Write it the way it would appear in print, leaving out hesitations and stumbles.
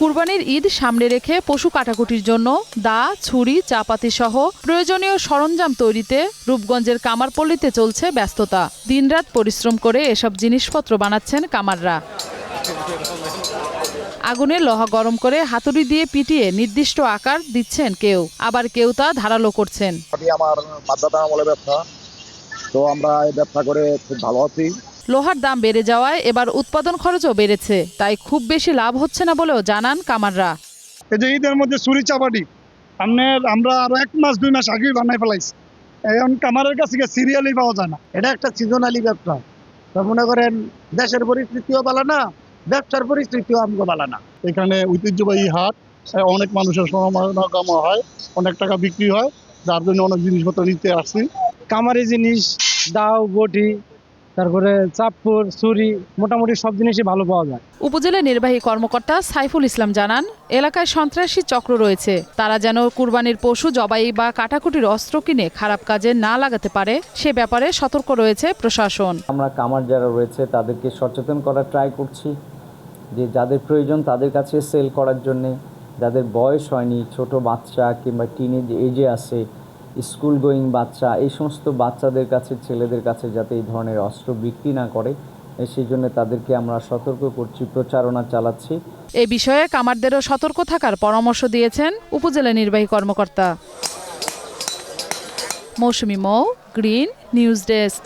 কুরবানির ঈদ সামনে রেখে পশু কাটাকুটির জন্য দা, ছুরি, চাপাতি সহ প্রয়োজনীয় সরঞ্জাম তৈরিতে রূপগঞ্জের কামারপল্লীতে চলছে ব্যস্ততা। দিনরাত পরিশ্রম করে এসব জিনিসপত্র বানাচ্ছেন কামাররা। আগুনে লোহা গরম করে হাতুড়ি দিয়ে পিটিয়ে নির্দিষ্ট আকার দিচ্ছেন কেউ, আবার কেউ তা ধারালো করছেন। আমার বাধ্যতা আমলের ব্যবসা, তো আমরা এই ব্যবসা করে খুব ভালো আছি। লোহার দাম বেড়ে যাওয়ায় এবার উৎপাদন খরচও বেড়েছে, তাই খুব বেশি লাভ হচ্ছে না বলেও জানান কামাররা। এই যে ঈদের মধ্যে ছুরি চাপাটি আমরা আরো 1 মাস 2 মাস আগে বানাই ফেলাইছি। এখন কামারের কাছে সিরিয়ালই পাওয়া যায় না। এটা একটা সিজনালি ব্যবসা। তো মনে করেন দেশের পরিস্থিতিও ভালো না, ব্যবসার পরিস্থিতিও আমগো ভালো না। এখানে ঐতিহ্যবাহী হাট, অনেক মানুষের সমাগম হয়, অনেক টাকা বিক্রি হয়, যার জন্য অনেক জিনিসপত্র নিতে আসছি। কামারি জিনিস, দাও, বটি, তারপরে চাপ্পর, ছুরি, মোটামুটি সব জিনিসই ভালো পাওয়া যায়। উপজেলা নির্বাহী কর্মকর্তা সাইফুল ইসলাম জানান, এলাকায় সন্ত্রাসী চক্র রয়েছে, তারা যেন কুরবানির পশু জবাই বা কাটাকুটির অস্ত্র কিনে খারাপ কাজে না লাগাতে পারে সে ব্যাপারে সতর্ক রয়েছে প্রশাসন। আমরা কামার যারা রয়েছে তাদেরকে সচেতন করার ট্রাই করছি যে যাদের প্রয়োজন তাদের কাছে সেল করার জন্যে, যাদের বয়স হয়নি, ছোট বাচ্চা কিংবা টিনেজ এজে আছে, স্কুল গোয়িং বাচ্চা, এই সমস্ত বাচ্চাদের কাছে, ছেলেদের কাছে যাতে এই ধরনের অস্ত্র বিক্রি না করে সেই জন্য তাদেরকে আমরা সতর্ক করছি, প্রচারণা চালাচ্ছি। এ বিষয়ে কামারদেরও সতর্ক থাকার পরামর্শ দিয়েছেন উপজেলা নির্বাহী কর্মকর্তা। মৌসুমী মৌ, গ্রিন নিউজ ডেস্ক।